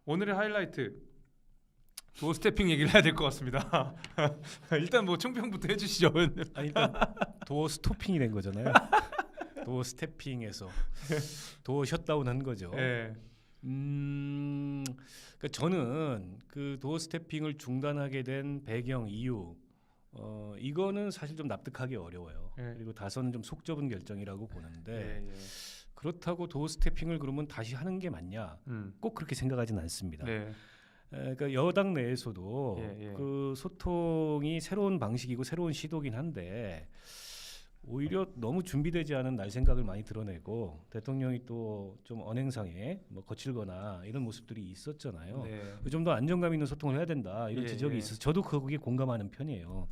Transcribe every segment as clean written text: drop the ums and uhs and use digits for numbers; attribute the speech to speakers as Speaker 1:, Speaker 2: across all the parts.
Speaker 1: 오늘의 하이라이트 도어 스태핑 얘기를 해야 될 것 같습니다. 일단 뭐 총평부터 해주시죠.
Speaker 2: 아니, 일단 도어 스토핑이 된 거잖아요. 도어 스태핑에서 도어 셧다운한 거죠.
Speaker 1: 네.
Speaker 2: 그러니까 저는 그 도어 스태핑을 중단하게 된 배경 이유, 이거는 사실 좀 납득하기 어려워요.
Speaker 1: 네.
Speaker 2: 그리고 다소는 좀 속 좁은 결정이라고 보는데
Speaker 1: 네.
Speaker 2: 그렇다고 도어 스태핑을 그러면 다시 하는 게 맞냐? 꼭 그렇게 생각하지는 않습니다.
Speaker 1: 네.
Speaker 2: 그러니까 여당 내에서도
Speaker 1: 예.
Speaker 2: 그 소통이 새로운 방식이고 새로운 시도긴 한데 오히려 너무 준비되지 않은 날 생각을 많이 드러내고 대통령이 또 좀 언행상에 뭐 거칠거나 이런 모습들이 있었잖아요.
Speaker 1: 네.
Speaker 2: 좀 더 안정감 있는 소통을 해야 된다 이런
Speaker 1: 예,
Speaker 2: 지적이
Speaker 1: 예.
Speaker 2: 있어서 저도 거기에 공감하는 편이에요.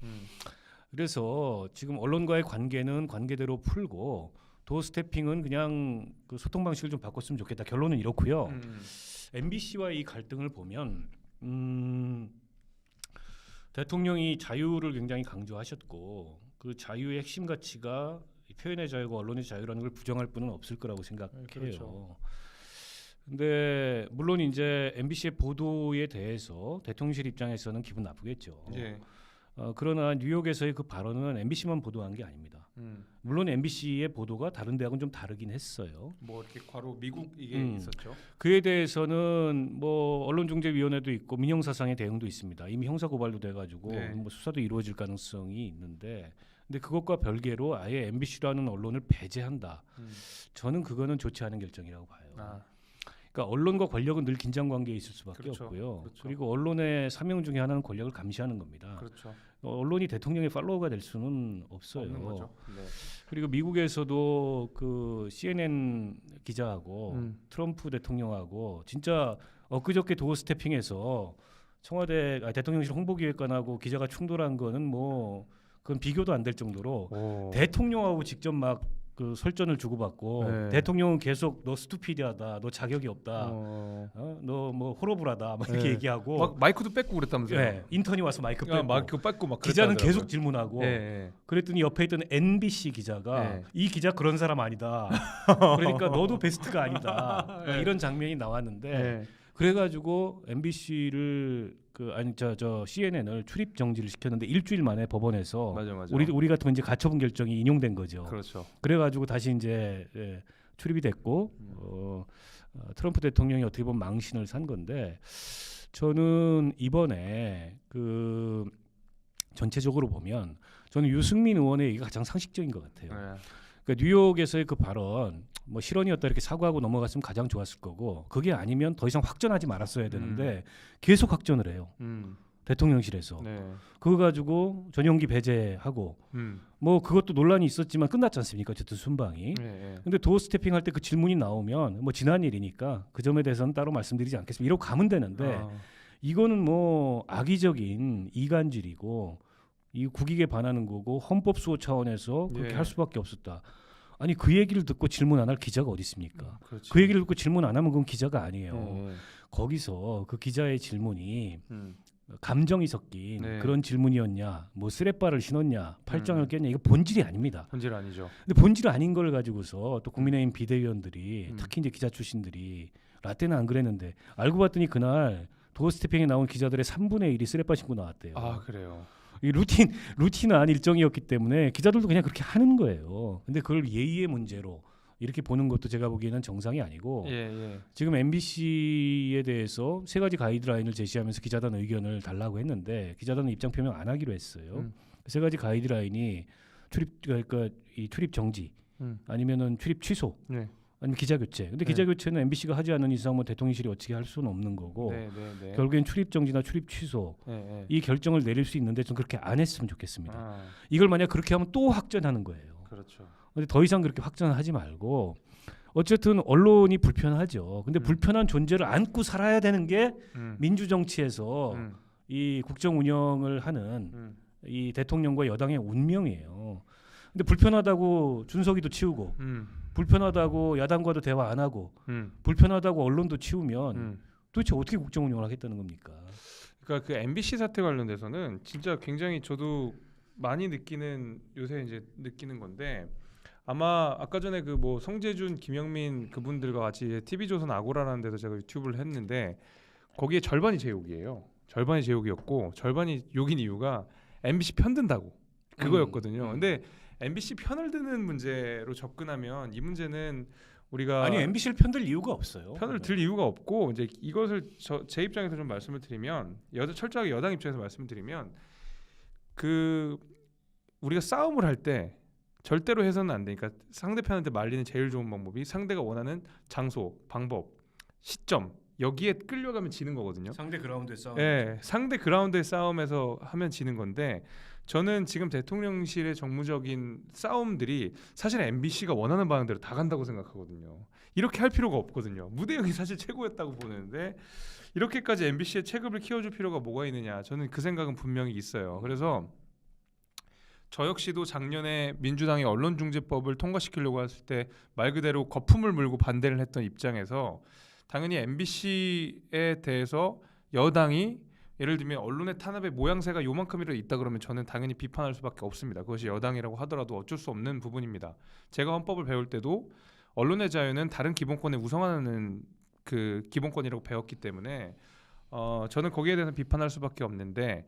Speaker 2: 그래서 지금 언론과의 관계는 관계대로 풀고 도어 스태핑은 그냥 그 소통 방식을 좀 바꿨으면 좋겠다. 결론은 이렇고요. MBC와의 이 갈등을 보면 대통령이 자유를 굉장히 강조하셨고 그 자유의 핵심 가치가 표현의 자유가 언론의 자유라는 걸 부정할 분은 없을 거라고 생각해요.
Speaker 1: 그렇죠.
Speaker 2: 근데 물론 이제 MBC의 보도에 대해서 대통령실 입장에서는 기분 나쁘겠죠.
Speaker 1: 예.
Speaker 2: 그러나 뉴욕에서의 그 발언은 MBC만 보도한 게 아닙니다. 물론 MBC의 보도가 다른 대학은 좀 다르긴 했어요.
Speaker 1: 뭐 이렇게 괄호 미국 이게 있었죠.
Speaker 2: 그에 대해서는 뭐 언론중재위원회도 있고 민형사상의 대응도 있습니다. 이미 형사 고발도 돼가지고
Speaker 1: 네.
Speaker 2: 뭐 수사도 이루어질 가능성이 있는데, 근데 그것과 별개로 아예 MBC라는 언론을 배제한다. 저는 그거는 좋지 않은 결정이라고 봐요. 그러니까 언론과 권력은 늘 긴장 관계에 있을 수밖에
Speaker 1: 그렇죠.
Speaker 2: 없고요.
Speaker 1: 그렇죠.
Speaker 2: 그리고 언론의 사명 중에 하나는 권력을 감시하는 겁니다.
Speaker 1: 그렇죠.
Speaker 2: 언론이 대통령의 팔로워가 될 수는 없어요.
Speaker 1: 없는 거죠. 네.
Speaker 2: 그리고 미국에서도 그 CNN 기자하고 트럼프 대통령하고 진짜 엊그저께 도어 스태핑에서 청와대 대통령실 홍보기획관하고 기자가 충돌한 거는 뭐 그건 비교도 안 될 정도로 대통령하고 직접 막 그 설전을 주고받고
Speaker 1: 네.
Speaker 2: 대통령은 계속 너 스투피디하다, 너 자격이 없다, 너 뭐 호러불하다 막 이렇게
Speaker 1: 네.
Speaker 2: 얘기하고
Speaker 1: 막 마이크도 뺏고 그랬다면서요.
Speaker 2: 네, 인턴이 와서 마이크 뺏고
Speaker 1: 마이크 뺏고 막
Speaker 2: 기자는
Speaker 1: 그랬다더라고요.
Speaker 2: 계속 질문하고
Speaker 1: 예.
Speaker 2: 그랬더니 옆에 있던 NBC 기자가
Speaker 1: 네.
Speaker 2: 이 기자 그런 사람 아니다. 그러니까 너도 베스트가 아니다.
Speaker 1: 네.
Speaker 2: 이런 장면이 나왔는데
Speaker 1: 예.
Speaker 2: 그래가지고 MBC를 저 CNN을 출입 정지를 시켰는데 일주일 만에 법원에서
Speaker 1: 맞아.
Speaker 2: 우리 같은 이제 가처분 결정이 인용된 거죠.
Speaker 1: 그렇죠.
Speaker 2: 그래가지고 다시 이제 출입이 됐고 트럼프 대통령이 어떻게 보면 망신을 산 건데 저는 이번에 그 전체적으로 보면 저는 유승민 의원의 얘기가 가장 상식적인 것 같아요.
Speaker 1: 네.
Speaker 2: 그러니까 뉴욕에서의 그 발언 뭐 실언이었다 이렇게 사과하고 넘어갔으면 가장 좋았을 거고 그게 아니면 더 이상 확전하지 말았어야 되는데 계속 확전을 해요. 대통령실에서.
Speaker 1: 네.
Speaker 2: 그거 가지고 전용기 배제하고 뭐 그것도 논란이 있었지만 끝났지 않습니까? 어쨌든 순방이.
Speaker 1: 네.
Speaker 2: 근데 도어 스태핑 할 때 그 질문이 나오면 뭐 지난 일이니까 그 점에 대해서는 따로 말씀드리지 않겠습니다. 이러고 가면 되는데 이거는 뭐 악의적인 이간질이고 이 국익에 반하는 거고 헌법 수호 차원에서 그렇게
Speaker 1: 예.
Speaker 2: 할 수밖에 없었다. 아니 그 얘기를 듣고 질문 안 할 기자가 어디 있습니까?
Speaker 1: 그렇지.
Speaker 2: 그 얘기를 듣고 질문 안 하면 그건 기자가 아니에요.
Speaker 1: 네.
Speaker 2: 거기서 그 기자의 질문이 감정이 섞인
Speaker 1: 네.
Speaker 2: 그런 질문이었냐, 뭐 쓰레빠를 신었냐, 팔짱을 꼈냐, 이거 본질이 아닙니다.
Speaker 1: 본질 아니죠.
Speaker 2: 근데 본질 아닌 걸 가지고서 또 국민의힘 비대위원들이 특히 이제 기자 출신들이 라떼는 안 그랬는데 알고 봤더니 그날 도어 스태핑에 나온 기자들의 3분의 1이 쓰레빠 신고 나왔대요.
Speaker 1: 아 그래요.
Speaker 2: 이 루틴한 일정이었기 때문에 기자들도 그냥 그렇게 하는 거예요. 근데 그걸 예의의 문제로 이렇게 보는 것도 제가 보기에는 정상이 아니고
Speaker 1: 예.
Speaker 2: 지금 MBC에 대해서 세 가지 가이드라인을 제시하면서 기자단 의견을 달라고 했는데 기자단은 입장 표명 안 하기로 했어요. 세 가지 가이드라인이 이 출입 정지 아니면은 출입 취소
Speaker 1: 네.
Speaker 2: 아니면 기자 교체. 근데
Speaker 1: 네.
Speaker 2: 기자 교체는 MBC가 하지 않는 이상 뭐 대통령실이 어떻게 할 수는 없는 거고
Speaker 1: 네.
Speaker 2: 결국엔 출입 정지나 출입 취소
Speaker 1: 네.
Speaker 2: 이 결정을 내릴 수 있는데 좀 그렇게 안 했으면 좋겠습니다.
Speaker 1: 아,
Speaker 2: 이걸 만약 그렇게 하면 또 확전하는 거예요.
Speaker 1: 그렇죠.
Speaker 2: 근데 더 이상 그렇게 확전하지 말고 어쨌든 언론이 불편하죠. 근데 불편한 존재를 안고 살아야 되는 게 민주 정치에서 이 국정 운영을 하는 이 대통령과 여당의 운명이에요. 근데 불편하다고 준석이도 치우고 불편하다고 야당과도 대화 안 하고 불편하다고 언론도 치우면 도대체 어떻게 국정 운영을 하겠다는 겁니까?
Speaker 1: 그러니까 그 MBC 사태 관련돼서는 진짜 굉장히 저도 많이 요새 이제 느끼는 건데 아마 아까 전에 그 뭐 성재준, 김영민 그분들과 같이 TV조선 아고라라는 데서 제가 유튜브를 했는데 거기에 절반이 제 욕이에요. 절반이 제 욕이었고 절반이 욕인 이유가 MBC 편든다고 그거였거든요. 근데 MBC 편을 드는 문제로 접근하면 이 문제는 우리가
Speaker 2: 아니 MBC를 편들 이유가 없어요.
Speaker 1: 편을 들 이유가 없고 이제 이것을 제 입장에서 좀 말씀을 드리면 철저하게 여당 입장에서 말씀을 드리면 그 우리가 싸움을 할 때 절대로 해서는 안 되니까 상대편한테 말리는 제일 좋은 방법이 상대가 원하는 장소, 방법, 시점 여기에 끌려가면 지는 거거든요.
Speaker 2: 상대 그라운드의 싸움.
Speaker 1: 네, 상대 그라운드의 싸움에서 하면 지는 건데 저는 지금 대통령실의 정무적인 싸움들이 사실 MBC가 원하는 방향대로 다 간다고 생각하거든요. 이렇게 할 필요가 없거든요. 무대형이 사실 최고였다고 보는데 이렇게까지 MBC의 체급을 키워줄 필요가 뭐가 있느냐. 저는 그 생각은 분명히 있어요. 그래서 저 역시도 작년에 민주당이 언론중재법을 통과시키려고 했을 때 말 그대로 거품을 물고 반대를 했던 입장에서 당연히 MBC에 대해서 여당이 예를 들면 언론의 탄압의 모양새가 요만큼이라도 있다 그러면 저는 당연히 비판할 수밖에 없습니다. 그것이 여당이라고 하더라도 어쩔 수 없는 부분입니다. 제가 헌법을 배울 때도 언론의 자유는 다른 기본권에 우선하는 그 기본권이라고 배웠기 때문에 저는 거기에 대해서 비판할 수밖에 없는데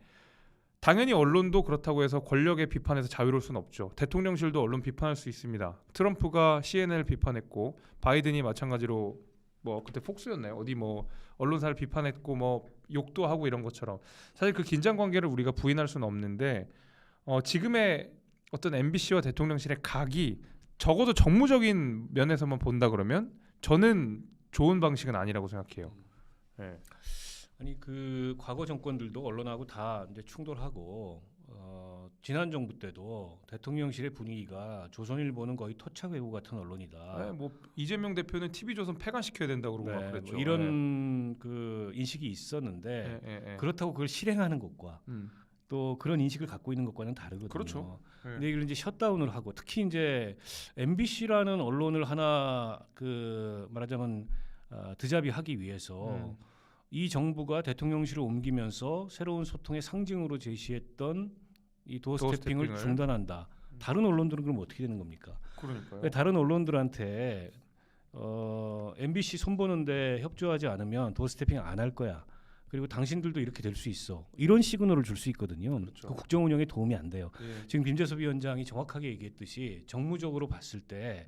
Speaker 1: 당연히 언론도 그렇다고 해서 권력의 비판에서 자유로울 수는 없죠. 대통령실도 언론 비판할 수 있습니다. 트럼프가 CNN을 비판했고 바이든이 마찬가지로 뭐 그때 폭스였나요? 어디 뭐 언론사를 비판했고 뭐 욕도 하고 이런 것처럼 사실 그 긴장 관계를 우리가 부인할 수는 없는데 지금의 어떤 MBC와 대통령실의 각이 적어도 정무적인 면에서만 본다 그러면 저는 좋은 방식은 아니라고 생각해요. 네.
Speaker 2: 아니 그 과거 정권들도 언론하고 다 이제 충돌하고 지난 정부 때도 대통령실의 분위기가 조선일보는 거의 토착 외국 같은 언론이다.
Speaker 1: 네, 뭐 이재명 대표는 TV조선 폐간시켜야 된다고 그러고 막 그랬죠.
Speaker 2: 뭐 이런 그 인식이 있었는데 그렇다고 그걸 실행하는 것과 또 그런 인식을 갖고 있는 것과는 다르거든요.
Speaker 1: 그렇죠.
Speaker 2: 근데 이걸 이제 셧다운을 하고 특히 이제 MBC라는 언론을 하나 그 말하자면 드자비하기 위해서 이 정부가 대통령실을 옮기면서 새로운 소통의 상징으로 제시했던 이 도어 스태핑을 중단한다. 다른 언론들은 그럼 어떻게 되는 겁니까?
Speaker 1: 그러니까요.
Speaker 2: 다른 언론들한테 MBC 손보는데 협조하지 않으면 도어 스태핑 안 할 거야. 그리고 당신들도 이렇게 될 수 있어. 이런 시그널을 줄 수 있거든요.
Speaker 1: 그렇죠.
Speaker 2: 그 국정 운영에 도움이 안 돼요.
Speaker 1: 예.
Speaker 2: 지금 김재섭 위원장이 정확하게 얘기했듯이 정무적으로 봤을 때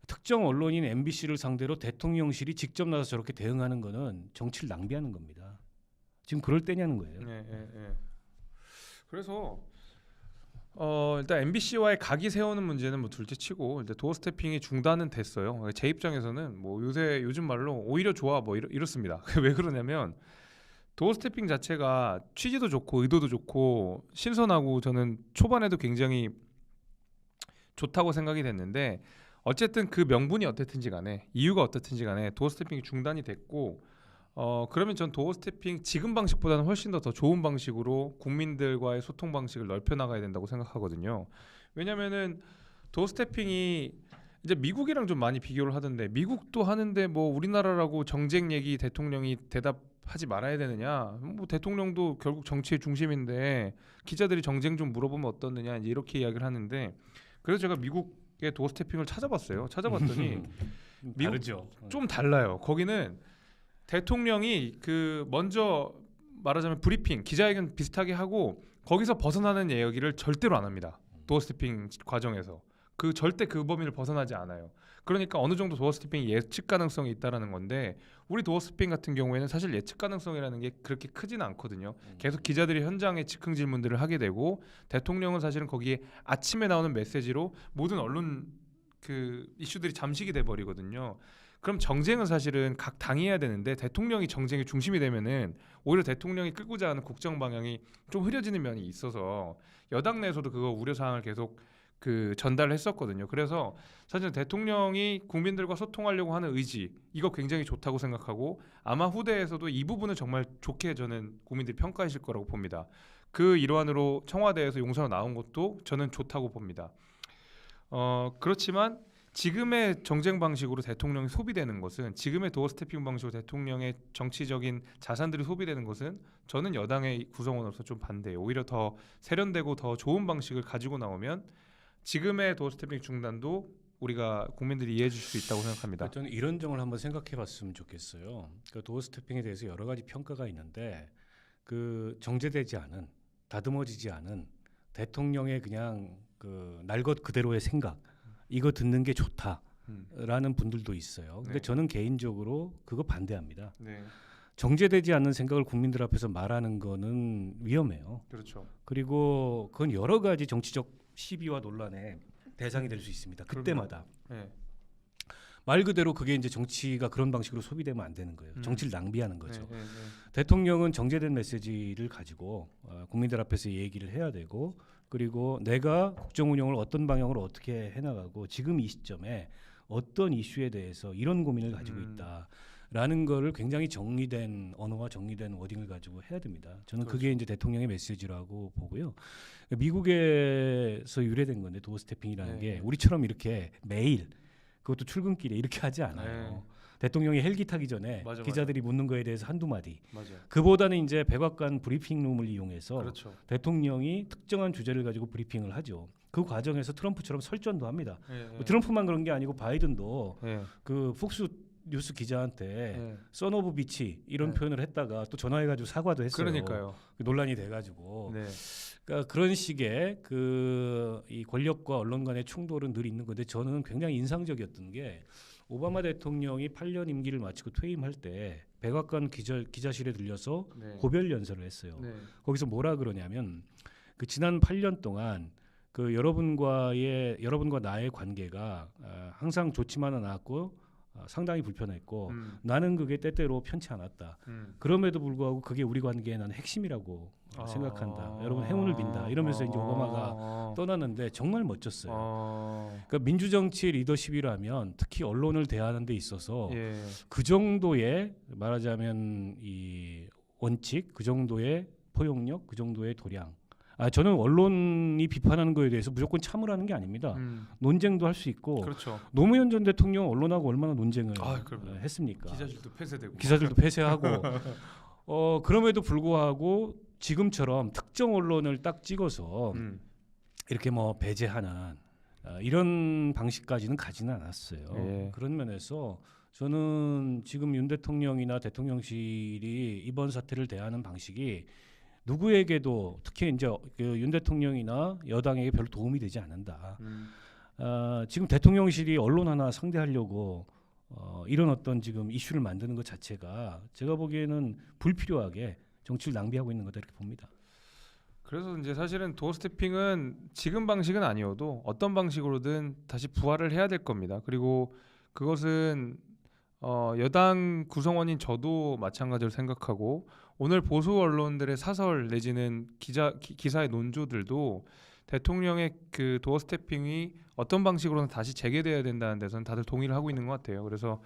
Speaker 2: 특정 언론인 MBC를 상대로 대통령실이 직접 나서 저렇게 대응하는 거는 정치를 낭비하는 겁니다. 지금 그럴 때냐는 거예요.
Speaker 1: 예. 그래서 일단 MBC와의 각이 세우는 문제는 뭐 둘째치고 이제 도어 스태핑이 중단은 됐어요. 제 입장에서는 뭐 요즘 말로 오히려 좋아 뭐 이렇습니다. 왜 그러냐면 도어 스태핑 자체가 취지도 좋고 의도도 좋고 신선하고 저는 초반에도 굉장히 좋다고 생각이 됐는데 어쨌든 그 명분이 어떻든지 간에 이유가 어떻든지 간에 도어 스태핑이 중단이 됐고 그러면 전 도어 스태핑 지금 방식보다는 훨씬 더 좋은 방식으로 국민들과의 소통 방식을 넓혀 나가야 된다고 생각하거든요. 왜냐면은 도어 스태핑이 이제 미국이랑 좀 많이 비교를 하던데 미국도 하는데 뭐 우리나라라고 정쟁 얘기 대통령이 대답하지 말아야 되느냐? 뭐 대통령도 결국 정치의 중심인데 기자들이 정쟁 좀 물어보면 어떻느냐 이제 이렇게 이야기를 하는데 그래서 제가 미국의 도어 스태핑을 찾아봤어요. 찾아봤더니 미국
Speaker 2: 다르죠.
Speaker 1: 좀 달라요. 거기는 대통령이 그 먼저 말하자면 브리핑 기자회견 비슷하게 하고 거기서 벗어나는 이야기를 절대로 안 합니다. 도어 스태핑 과정에서 절대 그 범위를 벗어나지 않아요. 그러니까 어느 정도 도어 스태핑이 예측 가능성이 있다라는 건데 우리 도어 스태핑 같은 경우에는 사실 예측 가능성이라는 게 그렇게 크지는 않거든요. 계속 기자들이 현장에 즉흥 질문들을 하게 되고 대통령은 사실은 거기에 아침에 나오는 메시지로 모든 언론 그 이슈들이 잠식이 돼 버리거든요. 그럼 정쟁은 사실은 각 당이 해야 되는데 대통령이 정쟁의 중심이 되면은 오히려 대통령이 끌고자 하는 국정 방향이 좀 흐려지는 면이 있어서 여당 내에서도 그거 우려 사항을 계속 그 전달을 했었거든요. 그래서 사실 대통령이 국민들과 소통하려고 하는 의지 이거 굉장히 좋다고 생각하고 아마 후대에서도 이 부분은 정말 좋게 저는 국민들이 평가하실 거라고 봅니다. 그 일환으로 청와대에서 용서가 나온 것도 저는 좋다고 봅니다. 그렇지만 지금의 정쟁 방식으로 대통령이 소비되는 것은 지금의 도어 스태핑 방식으로 대통령의 정치적인 자산들이 소비되는 것은 저는 여당의 구성원으로서 좀 반대해요. 오히려 더 세련되고 더 좋은 방식을 가지고 나오면 지금의 도어 스태핑 중단도 우리가 국민들이 이해해 주실 수 있다고 생각합니다.
Speaker 2: 저는 이런 점을 한번 생각해봤으면 좋겠어요. 그 도어 스태핑에 대해서 여러 가지 평가가 있는데 그 정제되지 않은 다듬어지지 않은 대통령의 그냥 그 날 것 그대로의 생각 이거 듣는 게 좋다라는 분들도 있어요. 근데
Speaker 1: 네.
Speaker 2: 저는 개인적으로 그거 반대합니다.
Speaker 1: 네,
Speaker 2: 정제되지 않는 생각을 국민들 앞에서 말하는 거는 위험해요.
Speaker 1: 그렇죠.
Speaker 2: 그리고 그건 여러 가지 정치적 시비와 논란의 대상이 될 수 있습니다. 그때마다
Speaker 1: 네,
Speaker 2: 말 그대로 그게 이제 정치가 그런 방식으로 소비되면 안 되는 거예요.
Speaker 1: 음.
Speaker 2: 정치를 낭비하는 거죠.
Speaker 1: 네, 네, 네.
Speaker 2: 대통령은 정제된 메시지를 가지고 국민들 앞에서 얘기를 해야 되고 그리고 내가 국정 운영을 어떤 방향으로 어떻게 해나가고 지금 이 시점에 어떤 이슈에 대해서 이런 고민을 가지고 있다라는 거를 굉장히 정리된 언어와 정리된 워딩을 가지고 해야 됩니다. 저는 그게
Speaker 1: 그렇죠.
Speaker 2: 이제 대통령의 메시지라고 보고요. 미국에서 유래된 건데 도어 스태핑이라는
Speaker 1: 네.
Speaker 2: 게 우리처럼 이렇게 매일 그것도 출근길에 이렇게 하지 않아요.
Speaker 1: 네.
Speaker 2: 대통령이 헬기 타기 전에
Speaker 1: 맞아,
Speaker 2: 기자들이 묻는 거에 대해서 한두 마디.
Speaker 1: 맞아요.
Speaker 2: 그보다는 이제 백악관 브리핑룸을 이용해서
Speaker 1: 그렇죠.
Speaker 2: 대통령이 특정한 주제를 가지고 브리핑을 하죠. 그 과정에서 트럼프처럼 설전도 합니다.
Speaker 1: 네,
Speaker 2: 뭐 트럼프만 그런 게 아니고 바이든도
Speaker 1: 네,
Speaker 2: 그 폭스 뉴스 기자한테
Speaker 1: 네.
Speaker 2: 선 오브 비치 이런
Speaker 1: 네.
Speaker 2: 표현을 했다가 또 전화해가지고 사과도 했어요.
Speaker 1: 그러니까요.
Speaker 2: 논란이 돼가지고
Speaker 1: 네,
Speaker 2: 그러니까 그런 식의 그 이 권력과 언론 간의 충돌은 늘 있는 건데 저는 굉장히 인상적이었던 게 오바마 대통령이 8년 임기를 마치고 퇴임할 때 백악관 기자실에 들려서
Speaker 1: 네.
Speaker 2: 고별 연설을 했어요.
Speaker 1: 네.
Speaker 2: 거기서 뭐라 그러냐면 그 지난 8년 동안 그 여러분과 나의 관계가 항상 좋지만은 않았고 상당히 불편했고 나는 그게 때때로 편치 않았다. 그럼에도 불구하고 그게 우리 관계의 나는 핵심이라고 생각한다. 여러분 행운을 빈다. 이러면서 이제 오바마가 떠났는데 정말 멋졌어요. 그러니까 민주정치의 리더십이라면 특히 언론을 대하는 데 있어서
Speaker 1: 예.
Speaker 2: 그 정도의 말하자면 이 원칙, 그 정도의 포용력, 그 정도의 도량. 저는 언론이 비판하는 거에 대해서 무조건 참으라는 게 아닙니다. 논쟁도 할 수 있고
Speaker 1: 그렇죠.
Speaker 2: 노무현 전 대통령 언론하고 얼마나 논쟁을
Speaker 1: 그럼요.
Speaker 2: 했습니까?
Speaker 1: 기자실도 폐쇄되고.
Speaker 2: 기자들도 폐쇄하고 그럼에도 불구하고 지금처럼 특정 언론을 딱 찍어서 이렇게 뭐 배제하는 이런 방식까지는 가지는 않았어요.
Speaker 1: 예.
Speaker 2: 그런 면에서 저는 지금 윤 대통령이나 대통령실이 이번 사태를 대하는 방식이 누구에게도 특히 이제 윤 대통령이나 여당에게 별로 도움이 되지 않는다. 지금 대통령실이 언론 하나 상대하려고 이런 어떤 지금 이슈를 만드는 것 자체가 제가 보기에는 불필요하게 정치를 낭비하고 있는 거다 이렇게 봅니다.
Speaker 1: 그래서 이제 사실은 도어 스태핑은 지금 방식은 아니어도 어떤 방식으로든 다시 부활을 해야 될 겁니다. 그리고 그것은 여당 구성원인 저도 마찬가지로 생각하고 오늘 보수 언론들의 사설 내지는 기사의 논조들도 대통령의 그 도어 스태핑이 어떤 방식으로는 다시 재개돼야 된다는 데서는 다들 동의를 하고 있는 것 같아요. 그래서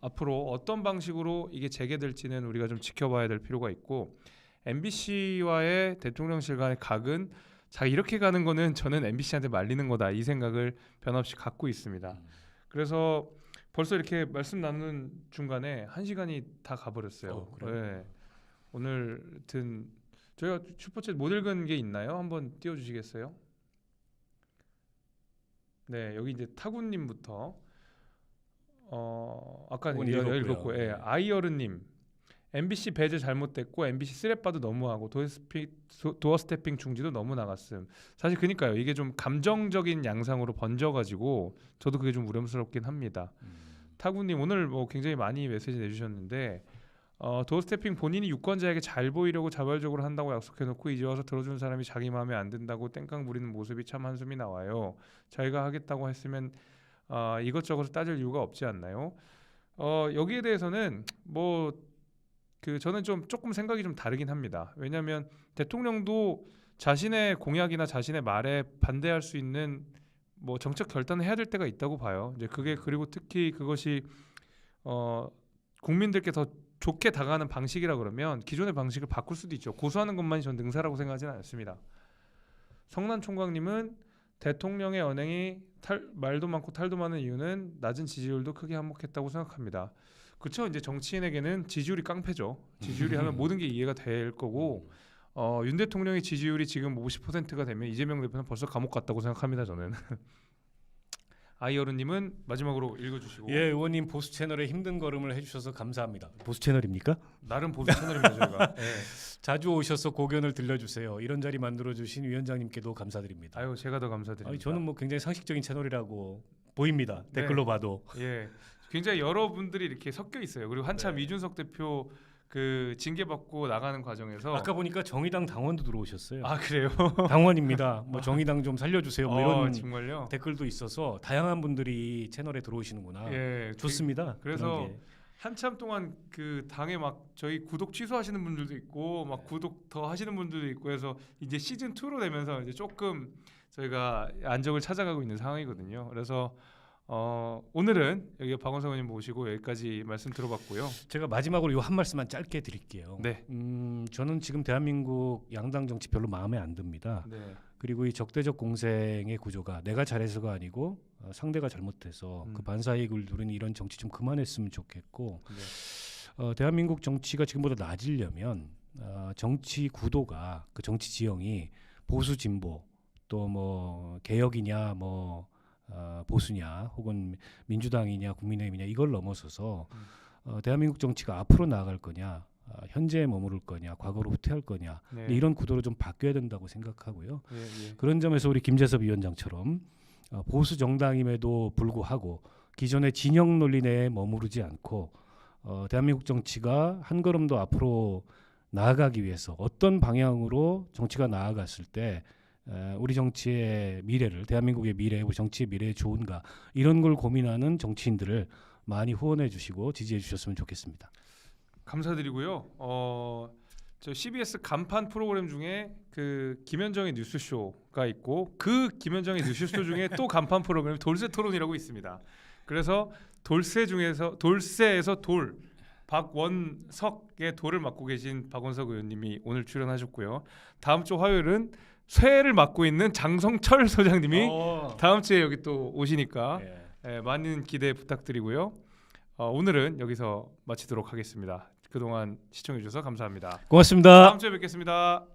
Speaker 1: 앞으로 어떤 방식으로 이게 재개될지는 우리가 좀 지켜봐야 될 필요가 있고 MBC와의 대통령실 간의 각은 자 이렇게 가는 거는 저는 MBC한테 말리는 거다 이 생각을 변함없이 갖고 있습니다. 그래서 벌써 이렇게 말씀 나누는 중간에 1시간이 다 가버렸어요. 네. 오늘 든 저희가 슈퍼챗 못 읽은 게 있나요? 한번 띄워주시겠어요? 네, 여기 이제 타구님부터 아까 읽었고, 예, 아이어르님 MBC 배제 잘못됐고 MBC 쓰레빠도 너무하고 도어 스태핑 중지도 너무 나갔음. 사실 그니까요. 이게 좀 감정적인 양상으로 번져가지고 저도 그게 좀 우려스럽긴 합니다. 타구님 오늘 뭐 굉장히 많이 메시지 내주셨는데 도어 스태핑 본인이 유권자에게 잘 보이려고 자발적으로 한다고 약속해놓고 이제 와서 들어주는 사람이 자기 마음에 안 든다고 땡깡 부리는 모습이 참 한숨이 나와요. 자기가 하겠다고 했으면 이것저것 따질 이유가 없지 않나요? 여기에 대해서는 뭐 저는 조금 생각이 좀 다르긴 합니다. 왜냐하면 대통령도 자신의 공약이나 자신의 말에 반대할 수 있는 뭐 정책 결단을 해야 될 때가 있다고 봐요. 이제 그게 그리고 특히 그것이 국민들께 더 좋게 다가가는 방식이라 그러면 기존의 방식을 바꿀 수도 있죠. 고수하는 것만이 전 능사라고 생각하지는 않습니다. 성난 총각님은 대통령의 언행이 말도 많고 탈도 많은 이유는 낮은 지지율도 크게 한몫했다고 생각합니다. 그렇죠. 이제 정치인에게는 지지율이 깡패죠. 지지율이 하면 모든 게 이해가 될 거고 윤 대통령의 지지율이 지금 50%가 되면 이재명 대표는 벌써 감옥 갔다고 생각합니다. 저는. 아이어른님은 마지막으로 읽어주시고.
Speaker 2: 예, 의원님 보수 채널에 힘든 걸음을 해주셔서 감사합니다. 보수 채널입니까?
Speaker 1: 나름 보수 채널입니다 저희가. 예.
Speaker 2: 자주 오셔서 고견을 들려주세요. 이런 자리 만들어주신 위원장님께도 감사드립니다.
Speaker 1: 아유 제가 더 감사드립니다.
Speaker 2: 아니, 저는 뭐 굉장히 상식적인 채널이라고 보입니다.
Speaker 1: 네.
Speaker 2: 댓글로 봐도.
Speaker 1: 예, 굉장히 여러분들이 이렇게 섞여 있어요. 그리고 한참
Speaker 2: 네.
Speaker 1: 이준석 대표 그 징계 받고 나가는 과정에서
Speaker 2: 아까 보니까 정의당 당원도 들어오셨어요.
Speaker 1: 아 그래요?
Speaker 2: 당원입니다. 뭐 정의당 좀 살려주세요. 뭐 이런
Speaker 1: 정말요?
Speaker 2: 댓글도 있어서 다양한 분들이 채널에 들어오시는구나.
Speaker 1: 예,
Speaker 2: 좋습니다.
Speaker 1: 그래서
Speaker 2: 그런 게.
Speaker 1: 한참 동안 그 당에 막 저희 구독 취소하시는 분들도 있고 막 구독 더 하시는 분들도 있고 해서 이제 시즌 2로 되면서 이제 조금 저희가 안정을 찾아가고 있는 상황이거든요. 그래서 오늘은 여기 박원석 의원님 모시고 여기까지 말씀 들어봤고요.
Speaker 2: 제가 마지막으로 이 한 말씀만 짧게 드릴게요.
Speaker 1: 네.
Speaker 2: 저는 지금 대한민국 양당 정치 별로 마음에 안 듭니다.
Speaker 1: 네.
Speaker 2: 그리고 이 적대적 공생의 구조가 내가 잘해서가 아니고 상대가 잘못해서 그 반사이익을 누리는 이런 정치 좀 그만했으면 좋겠고
Speaker 1: 네.
Speaker 2: 대한민국 정치가 지금보다 나아지려면 정치 구도가 그 정치 지형이 보수 진보 또 뭐 개혁이냐 뭐 보수냐 혹은 민주당이냐 국민의힘이냐 이걸 넘어서서 대한민국 정치가 앞으로 나아갈 거냐 현재에 머무를 거냐 과거로 후퇴할 거냐
Speaker 1: 네.
Speaker 2: 이런 구도로 좀 바뀌어야 된다고 생각하고요.
Speaker 1: 예, 예.
Speaker 2: 그런 점에서 우리 김재섭 위원장처럼 보수 정당임에도 불구하고 기존의 진영 논리 내에 머무르지 않고 대한민국 정치가 한 걸음 더 앞으로 나아가기 위해서 어떤 방향으로 정치가 나아갔을 때 우리 정치의 미래를 대한민국의 미래, 우리 정치의 미래에 좋은가 이런 걸 고민하는 정치인들을 많이 후원해 주시고 지지해 주셨으면 좋겠습니다.
Speaker 1: 감사드리고요. 저 CBS 간판 프로그램 중에 그 김현정의 뉴스쇼가 있고 그 김현정의 뉴스쇼 중에 또 간판 프로그램 돌쇠 토론이라고 있습니다. 그래서 돌쇠에서 돌 박원석의 돌을 맡고 계신 박원석 의원님이 오늘 출연하셨고요. 다음 주 화요일은 쇠를 맡고 있는 장성철 소장님이 다음 주에 여기 또 오시니까 많은 기대 부탁드리고요. 오늘은 여기서 마치도록 하겠습니다. 그동안 시청해 주셔서 감사합니다.
Speaker 2: 고맙습니다.
Speaker 1: 다음 주에 뵙겠습니다.